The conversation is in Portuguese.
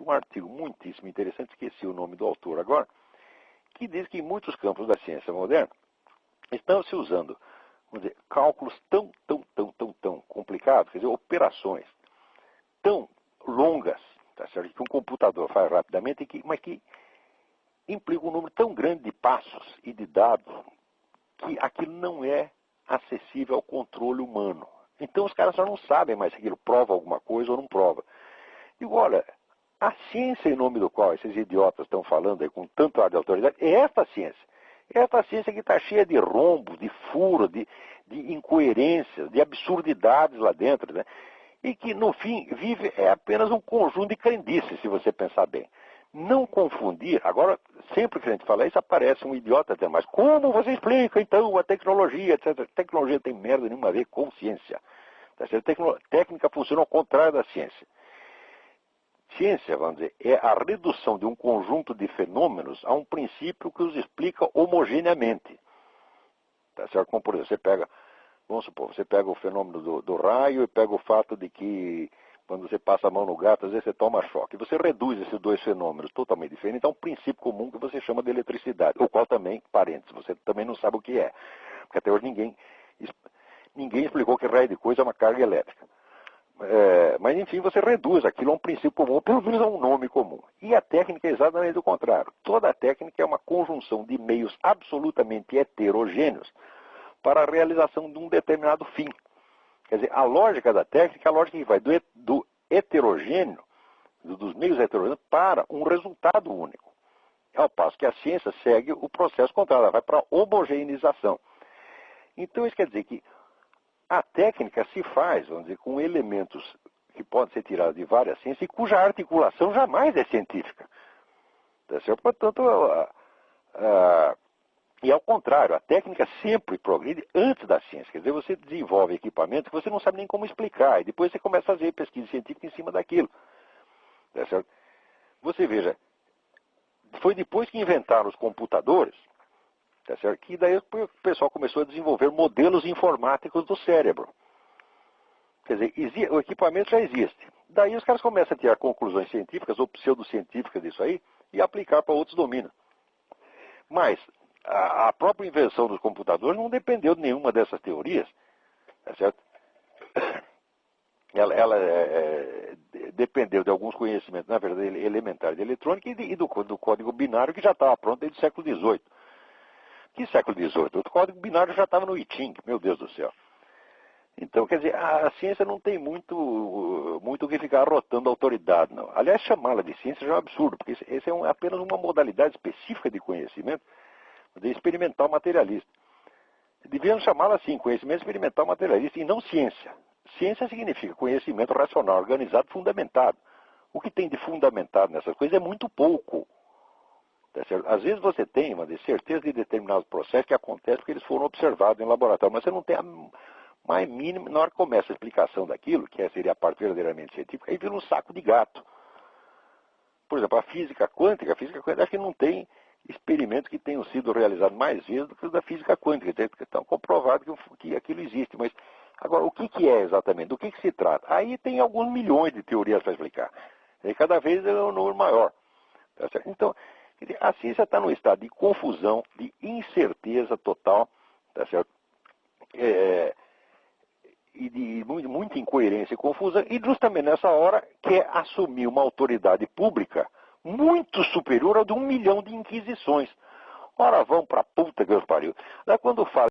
um artigo muitíssimo interessante, esqueci o nome do autor agora, que diz que em muitos campos da ciência moderna estão se usando, vamos dizer, cálculos tão complicados, quer dizer, operações tão longas, tá certo? Que um computador faz rapidamente, mas que implica um número tão grande de passos e de dados que aquilo não é acessível ao controle humano. Então os caras já não sabem mais se aquilo prova alguma coisa ou não prova. Digo, olha, a ciência em nome do qual esses idiotas estão falando aí com tanto ar de autoridade é esta ciência. É esta ciência que está cheia de rombos, de furos, de incoerências, de absurdidades lá dentro, né? E que, no fim, vive apenas um conjunto de crendices, se você pensar bem. Não confundir, agora, sempre que a gente fala isso, aparece um idiota até mais. Como você explica, então, a tecnologia, etc. Tecnologia tem merda nenhuma a ver com ciência. Técnica funciona ao contrário da ciência. Ciência, vamos dizer, é a redução de um conjunto de fenômenos a um princípio que os explica homogeneamente. Tá certo? Como, por exemplo, vamos supor, você pega o fenômeno do raio e pega o fato de que quando você passa a mão no gato, às vezes você toma choque. Você reduz esses dois fenômenos totalmente diferentes a um princípio comum que você chama de eletricidade, o qual também, parênteses, você também não sabe o que é. Porque até hoje ninguém explicou que raio de coisa é uma carga elétrica. Mas, enfim, você reduz aquilo a um princípio comum, pelo menos a um nome comum. E a técnica é exatamente o contrário. Toda a técnica é uma conjunção de meios absolutamente heterogêneos para a realização de um determinado fim. Quer dizer, a lógica da técnica é a lógica que vai do heterogêneo, dos meios heterogêneos, para um resultado único. Ao passo que a ciência segue o processo contrário, ela vai para a homogeneização. Então, isso quer dizer que a técnica se faz, vamos dizer, com elementos que podem ser tirados de várias ciências e cuja articulação jamais é científica. Tá certo? Portanto, e ao contrário, a técnica sempre progride antes da ciência. Quer dizer, você desenvolve equipamentos que você não sabe nem como explicar, e depois você começa a fazer pesquisa científica em cima daquilo. Tá certo? Você veja, foi depois que inventaram os computadores, tá certo? Que daí o pessoal começou a desenvolver modelos informáticos do cérebro. Quer dizer, o equipamento já existe. Daí os caras começam a tirar conclusões científicas ou pseudocientíficas disso aí e aplicar para outros domínios. Mas a própria invenção dos computadores não dependeu de nenhuma dessas teorias, tá certo? Ela dependeu de alguns conhecimentos, na verdade, elementares de eletrônica e do código binário que já estava pronto desde o século XVIII. Que século XVIII? O código binário já estava no I Ching, meu Deus do céu. Então, quer dizer, a ciência não tem muito o que ficar rotando a autoridade, não. Aliás, chamá-la de ciência já é um absurdo, porque esse é apenas uma modalidade específica de conhecimento de experimental materialista. Devíamos chamá-la assim, conhecimento experimental materialista, e não ciência. Ciência significa conhecimento racional, organizado, fundamentado. O que tem de fundamentado nessas coisas é muito pouco. Tá certo? Às vezes você tem uma certeza de determinados processos que acontecem porque eles foram observados em laboratório, mas você não tem a mais mínima, na hora que começa a explicação daquilo, que seria a parte verdadeiramente científica, aí vira um saco de gato. Por exemplo, a física quântica acho que não tem experimentos que tenham sido realizados mais vezes do que os da física quântica, que estão comprovados que aquilo existe. Mas, agora, o que é exatamente? Do que se trata? Aí tem alguns milhões de teorias para explicar. E cada vez é um número maior. Tá certo? Então, a ciência está num estado de confusão, de incerteza total, tá certo? E de muita incoerência e confusão, e justamente nessa hora quer assumir uma autoridade pública muito superior a de 1 milhão de inquisições. Ora, vão pra puta que os pariu. Daí quando fala